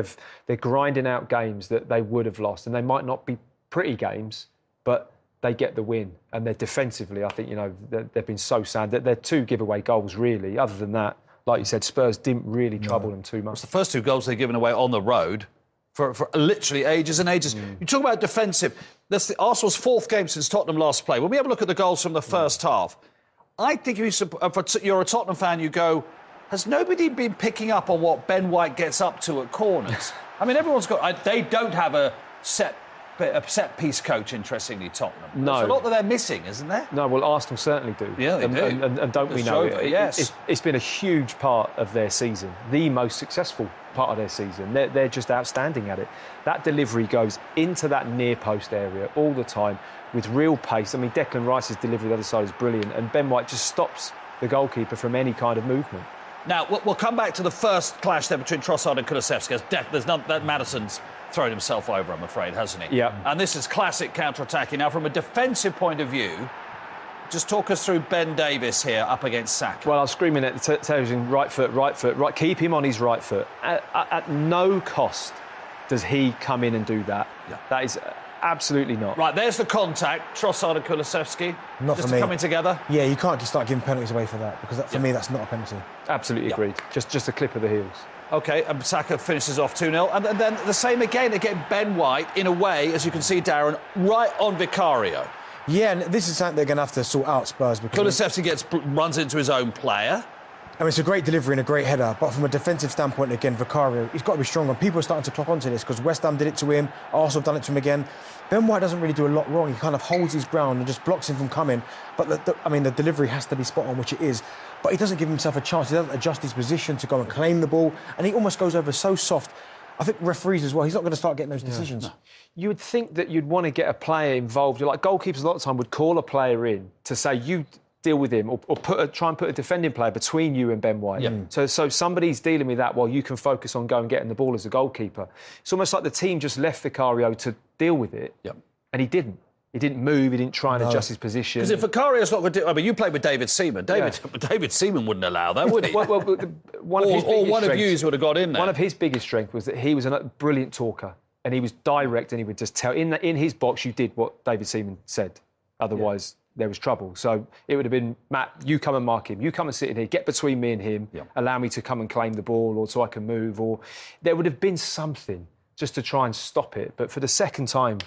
They're grinding out games that they would have lost, and they might not be pretty games, but they get the win. And they're defensively, I think, you know, they've been so sound. They're two giveaway goals, really. Other than that, like you said, Spurs didn't really trouble them too much. It's the first two goals they've given away on the road for literally ages and ages. You talk about defensive. That's Arsenal's fourth game since Tottenham last played. When we have a look at the goals from the first half, I think if you're a Tottenham fan, you go, has nobody been picking up on what Ben White gets up to at corners? I mean, everyone's got... They don't have a set-piece coach, interestingly, Tottenham. No. There's a lot that they're missing, isn't there? No, well, Arsenal certainly do. Yeah, they do. And don't we know it? Yes. It's been a huge part of their season, the most successful part of their season. They're just outstanding at it. That delivery goes into that near-post area all the time with real pace. I mean, Declan Rice's delivery the other side is brilliant, and Ben White just stops the goalkeeper from any kind of movement. Now, we'll come back to the first clash there between Trossard and Kulusevski. There's none that Maddison's thrown himself over, I'm afraid, hasn't he? Yeah. And this is classic counter-attacking. Now, from a defensive point of view, just talk us through Ben Davies here up against Saka. Well, I was screaming at the television, right foot, right. Keep him on his right foot. At no cost does he come in and do that. Yeah. That is absolutely not. Right, there's the contact. Trossard and Kulusevski Not just for me. coming together. Yeah, you can't just start giving penalties away for that because for me, that's not a penalty. Absolutely agreed. Just a clip of the heels. OK, and Saka finishes off 2-0. And then the same again, Ben White, in a way, as you can see, Darren, right on Vicario. Yeah, and this is something they're going to have to sort out, Spurs. Because Kulusevski runs into his own player. I mean, it's a great delivery and a great header, but from a defensive standpoint, again, Vicario, he's got to be stronger. People are starting to clock onto this because West Ham did it to him, Arsenal have done it to him again. Ben White doesn't really do a lot wrong. He kind of holds his ground and just blocks him from coming. But, the delivery has to be spot on, which it is. But he doesn't give himself a chance. He doesn't adjust his position to go and claim the ball. And he almost goes over so soft. I think referees as well, he's not going to start getting those decisions. No. You would think that you'd want to get a player involved. Like goalkeepers a lot of the time would call a player in to say, you deal with him, or try and put a defending player between you and Ben White. Yeah. So somebody's dealing with that while you can focus on going getting the ball as a goalkeeper. It's almost like the team just left Vicario to deal with it, and he didn't. He didn't move, he didn't try and adjust his position. Because if Vicario's not going to do... I mean, you played with David Seaman. David Seaman wouldn't allow that, would he? One of you would have got in there. One of his biggest strengths was that he was a brilliant talker, and he was direct, and he would just tell... In his box, you did what David Seaman said. Otherwise, there was trouble. So it would have been, Matt, you come and mark him. You come and sit in here. Get between me and him. Allow me to come and claim the ball, or so I can move. Or there would have been something just to try and stop it. But for the second time...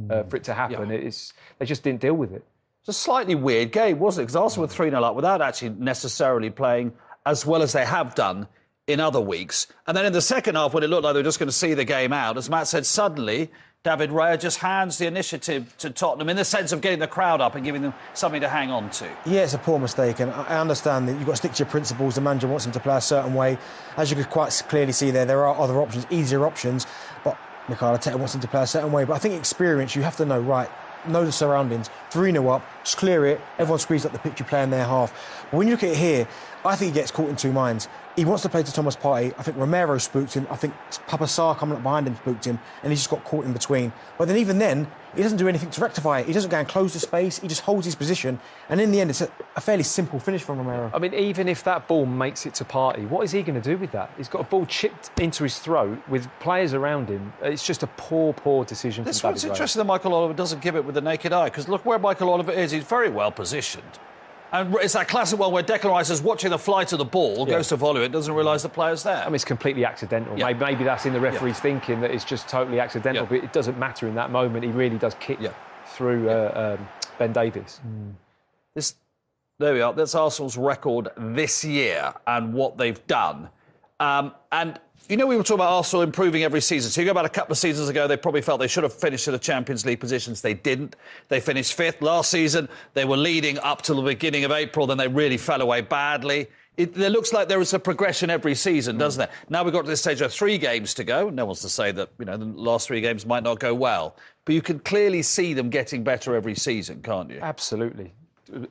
for it to happen, they just didn't deal with it. It's a slightly weird game, wasn't it? Because Arsenal were 3-0 up without actually necessarily playing as well as they have done in other weeks. And then in the second half, when it looked like they were just going to see the game out, as Matt said, suddenly David Raya just hands the initiative to Tottenham in the sense of getting the crowd up and giving them something to hang on to. Yeah, it's a poor mistake, and I understand that you've got to stick to your principles. The manager wants them to play a certain way. As you could quite clearly see there are other options, easier options, but Mikel Arteta wants him to play a certain way. But I think experience, you have to know, know the surroundings. 3-0 up, just clear it, everyone squeezed up the pitch, you play in their half. But when you look at it here, I think he gets caught in two minds. He wants to play to Thomas Partey. I think Romero spooked him. I think Papa Sarr coming up behind him spooked him, and he just got caught in between. But then even then, he doesn't do anything to rectify it. He doesn't go and close the space. He just holds his position. And in the end, it's a fairly simple finish from Romero. I mean, even if that ball makes it to Partey, what is he going to do with that? He's got a ball chipped into his throat with players around him. It's just a poor decision This from one's David Raya. interesting that Michael Oliver doesn't give it with the naked eye, because look where Michael Oliver is. He's very well positioned. And it's that classic one where Declan Rice is watching the flight of the ball, goes to follow it, doesn't realise the player's there. I mean, it's completely accidental. Yeah. Maybe that's in the referee's thinking that it's just totally accidental, but it doesn't matter in that moment. He really does kick through Ben Davies. There we are. That's Arsenal's record this year and what they've done. And You know, we were talking about Arsenal improving every season. So you go back a couple of seasons ago, they probably felt they should have finished in the Champions League positions. They didn't. They finished 5th. Last season, they were leading up till the beginning of April, then they really fell away badly. There looks like there is a progression every season, doesn't there? Now we've got to this stage of 3 games to go. No one's to say that, you know, the last 3 games might not go well. But you can clearly see them getting better every season, can't you? Absolutely.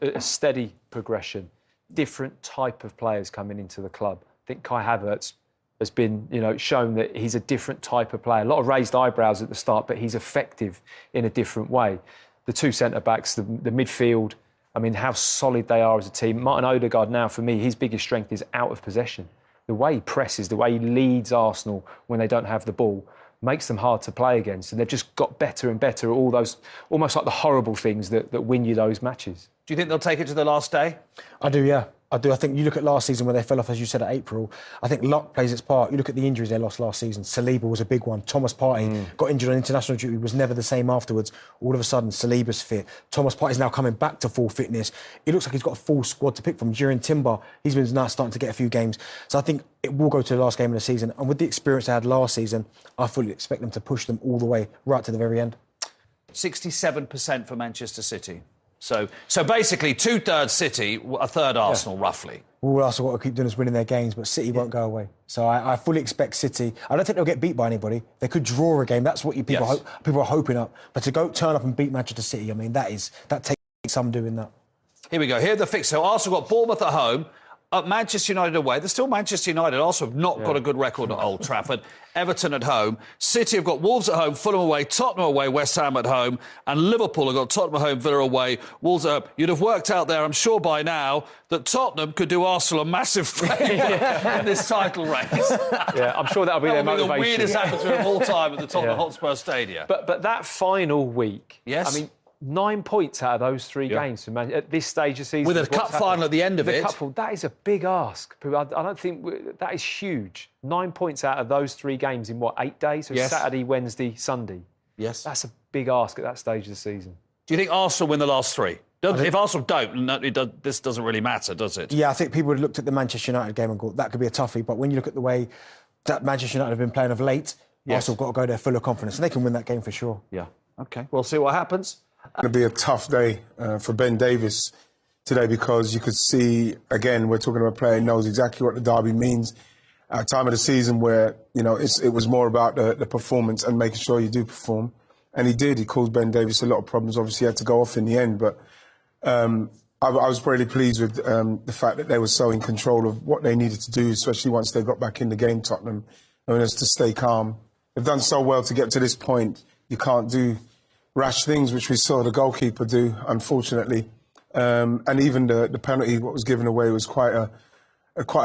A steady progression. Different type of players coming into the club. I think Kai Havertz has been, you know, shown that he's a different type of player. A lot of raised eyebrows at the start, but he's effective in a different way. The 2 centre-backs, the midfield, I mean, how solid they are as a team. Martin Odegaard now, for me, his biggest strength is out of possession. The way he presses, the way he leads Arsenal when they don't have the ball, makes them hard to play against. And they've just got better and better at all those, almost like the horrible things that win you those matches. Do you think they'll take it to the last day? I do, yeah. I do. I think you look at last season where they fell off, as you said, at April. I think luck plays its part. You look at the injuries they lost last season. Saliba was a big one. Thomas Partey got injured on international duty, was never the same afterwards. All of a sudden, Saliba's fit. Thomas Partey's now coming back to full fitness. It looks like he's got a full squad to pick from. Jurien Timber, he's been now starting to get a few games. So I think it will go to the last game of the season. And with the experience they had last season, I fully expect them to push them all the way, right to the very end. 67% for Manchester City. So basically 2/3 City, 1/3 Arsenal, roughly. All Arsenal got to keep doing is winning their games, but City won't go away. So I fully expect City. I don't think they'll get beat by anybody. They could draw a game. That's what people are hoping up. But to go turn up and beat Manchester City, I mean, that takes some doing that. Here we go. Here are the fixtures. So Arsenal got Bournemouth at home. Manchester United away. They're still Manchester United. Arsenal have not got a good record at Old Trafford. Everton at home. City have got Wolves at home, Fulham away, Tottenham away, West Ham at home. And Liverpool have got Tottenham at home, Villa away, Wolves at home. You'd have worked out there, I'm sure by now, that Tottenham could do Arsenal a massive favour in this title race. Yeah, I'm sure that'll be their motivation. That'll be the weirdest atmosphere of all time at the Tottenham Hotspur Stadium. But that final week, yes, I mean, 9 points out of those 3 games at this stage of the season. With a cup final at the end of it. That is a big ask. I don't think that is huge. 9 points out of those 3 games in, 8 days? So Saturday, Wednesday, Sunday. Yes. That's a big ask at that stage of the season. Do you think Arsenal win the last 3? If Arsenal don't, this doesn't really matter, does it? Yeah, I think people would have looked at the Manchester United game and thought that could be a toughie. But when you look at the way that Manchester United have been playing of late, Arsenal have got to go there full of confidence. And they can win that game for sure. Yeah. OK, we'll see what happens. It's going to be a tough day for Ben Davies today because you could see, again, we're talking about a player who knows exactly what the derby means at a time of the season where, you know, it was more about the performance and making sure you do perform. And he did. He caused Ben Davies a lot of problems. Obviously, he had to go off in the end. But I was really pleased with the fact that they were so in control of what they needed to do, especially once they got back in the game, Tottenham. I mean, it's to stay calm. They've done so well to get to this point. You can't do rash things, which we saw the goalkeeper do, unfortunately. And even the penalty, what was given away, was quite a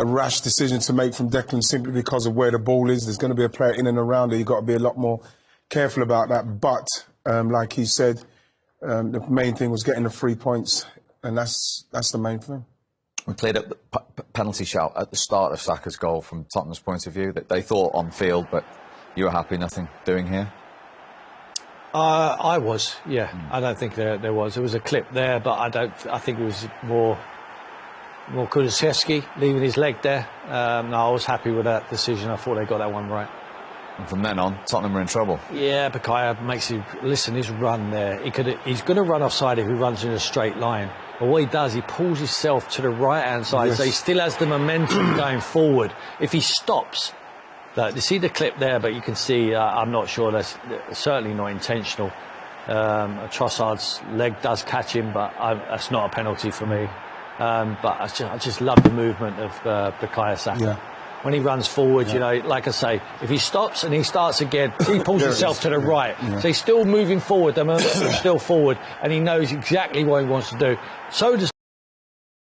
rash decision to make from Declan simply because of where the ball is. There's going to be a player in and around it. You've got to be a lot more careful about that. But, like he said, the main thing was getting the 3 points, and that's the main thing. We played at the penalty shout at the start of Saka's goal from Tottenham's point of view, that they thought on field, but you were happy, nothing doing here? I was, yeah. I don't think there was. There was a clip there, but I think it was more Kulusevski leaving his leg there. No, I was happy with that decision. I thought they got that one right. And from then on, Tottenham were in trouble. Yeah, Bakaya makes you listen. His run there, he's going to run offside if he runs in a straight line. But what he does, he pulls himself to the right-hand side, so he still has the momentum going forward. If he stops. You see the clip there, but you can see, I'm not sure, that's certainly not intentional. Trossard's leg does catch him, but that's not a penalty for me. But I just love the movement of Bukayo Saka. Yeah. When he runs forward, you know, like I say, if he stops and he starts again, he pulls himself to the right. Yeah. So he's still moving forward, the momentum's still forward, and he knows exactly what he wants to do. So does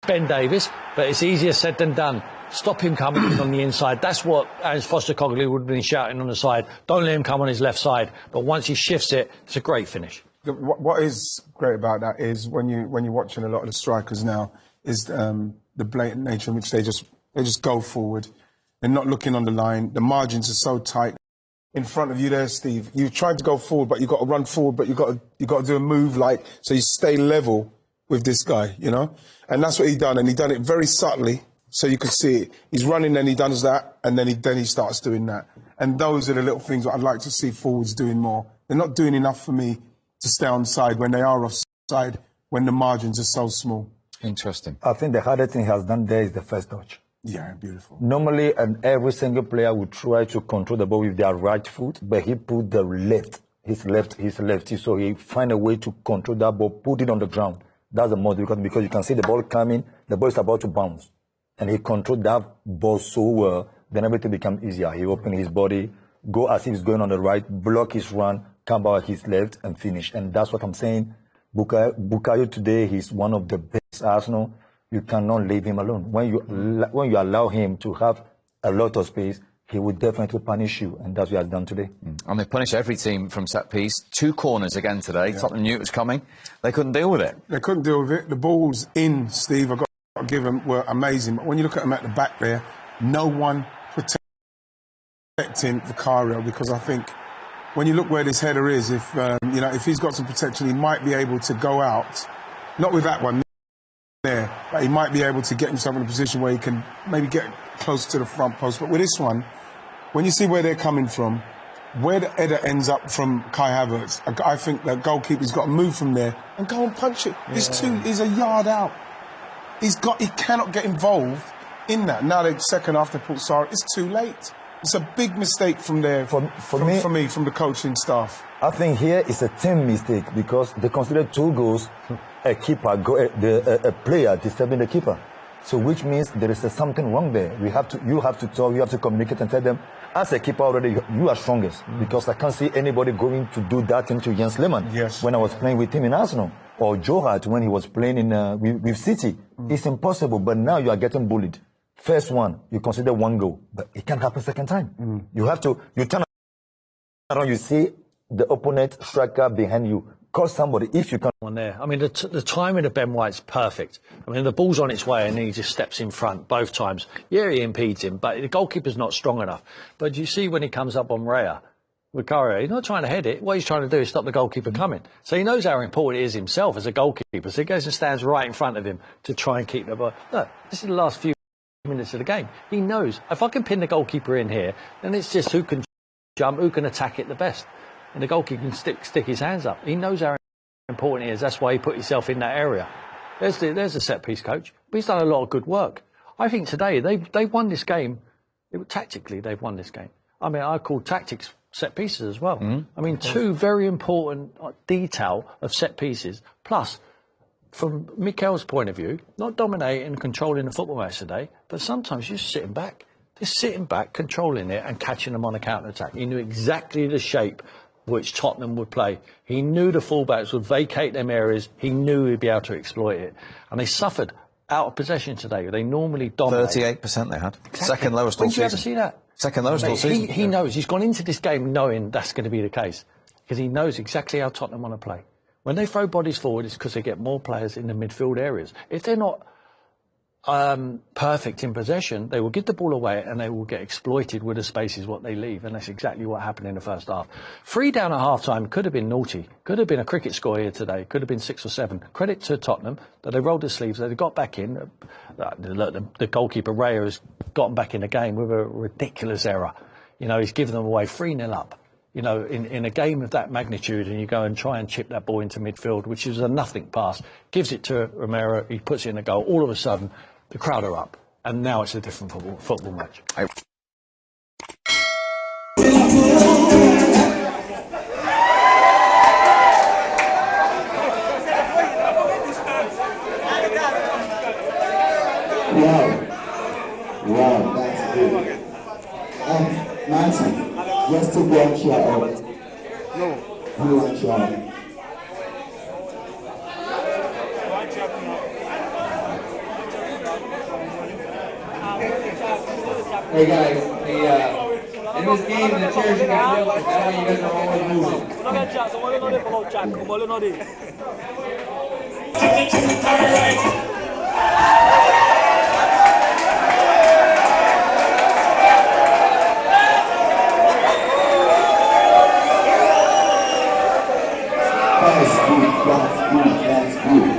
Ben Davies, but it's easier said than done. Stop him coming in on the inside. That's what Ernst Foster-Cogley would have been shouting on the side. Don't let him come on his left side. But once he shifts it, it's a great finish. What is great about that is when you're watching a lot of the strikers now is the blatant nature in which they just go forward. They're not looking on the line. The margins are so tight. In front of you there, Steve, you've tried to go forward, but you've got to run forward, but you've got to do a move so you stay level with this guy, you know? And that's what he done, and he done it very subtly. So you could see it. He's running, then he does that, and then he starts doing that. And those are the little things that I'd like to see forwards doing more. They're not doing enough for me to stay on side when they are offside, when the margins are so small. Interesting. I think the hardest thing he has done there is the first touch. Yeah, beautiful. Normally, and every single player would try to control the ball with their right foot, but he put the his lefty, so he find a way to control that ball, put it on the ground. That's the most difficult because you can see the ball coming, the ball is about to bounce. And he controlled that ball so well, then everything becomes easier. He opened his body, go as if he's going on the right, block his run, come back his left, and finish. And that's what I'm saying. Bukayo today, he's one of the best Arsenal. You cannot leave him alone. When you allow him to have a lot of space, he will definitely punish you, and that's what he has done today. And they punish every team from set piece. 2 corners again today. Yeah. Tottenham knew it was coming. They couldn't deal with it. They couldn't deal with it. The balls in, Steve, I've got to give them, were amazing. But when you look at them at the back there, no one protecting Vicario, because I think when you look where this header is, if he's got some protection, he might be able to go out. Not with that one there, but he might be able to get himself in a position where he can maybe get close to the front post. But with this one, when you see where they're coming from, where the header ends up from Kai Havertz, I think the goalkeeper's got to move from there and go and punch it. Yeah. He's a yard out. He cannot get involved in that. Now the second after Pulsar, it's too late. It's a big mistake from there from the coaching staff. I think here it's a team mistake because they consider 2 goals, a player disturbing the keeper. So which means there is something wrong there. You have to talk, you have to communicate and tell them, as a keeper already, you are strongest. Because I can't see anybody going to do that into Jens Lehmann. Yes. When I was playing with him in Arsenal. Or Joe Hart when he was playing with City. It's impossible, but now you are getting bullied. First one, you consider 1 goal, but it can't happen second time. You turn around, you see the opponent striker behind you. Call somebody if you can. One there. I mean, the timing of Ben White's perfect. I mean, the ball's on its way and he just steps in front both times. Yeah, he impedes him, but the goalkeeper's not strong enough. But you see when he comes up on Vicario, he's not trying to head it. What he's trying to do is stop the goalkeeper coming. So he knows how important it is himself as a goalkeeper. So he goes and stands right in front of him to try and keep the ball. Look, this is the last few minutes of the game. He knows if I can pin the goalkeeper in here, then it's just who can jump, who can attack it the best. And the goalkeeper can stick his hands up. He knows how important it is. That's why he put himself in that area. There's the set piece coach. But he's done a lot of good work. I think today they won this game. Tactically, they've won this game. I mean, I call tactics set pieces as well. I mean, 2 very important detail of set pieces. Plus, from Mikel's point of view, not dominating and controlling the football match today, but sometimes just sitting back. Just sitting back, controlling it and catching them on a counter-attack. He knew exactly the shape which Tottenham would play. He knew the fullbacks would vacate them areas. He knew he'd be able to exploit it. And they suffered out of possession today. They normally dominate. 38% they had. Exactly. Second lowest all season. When did you ever see that? Second lowest all season. He knows. He's gone into this game knowing that's going to be the case. Because he knows exactly how Tottenham want to play. When they throw bodies forward, it's because they get more players in the midfield areas. If they're not perfect in possession, they will give the ball away and they will get exploited with the spaces what they leave, and that's exactly what happened in the first half. 3 down at half time could have been naughty, could have been a cricket score here today, could have been 6 or 7. Credit to Tottenham that they rolled their sleeves, they got back in. The goalkeeper Raya has gotten back in the game with a ridiculous error. He's given them away 3-0 up. In a game of that magnitude, and you go and try and chip that ball into midfield, which is a nothing pass, gives it to Romero, he puts it in the goal. All of a sudden, the crowd are up, and now it's a different football match. Wow, that's good. Martin, just to watch your out. You watch your out. Hey guys, in this game, the chairs you got built, that way you guys are always moving. That's good, that's good, that's good.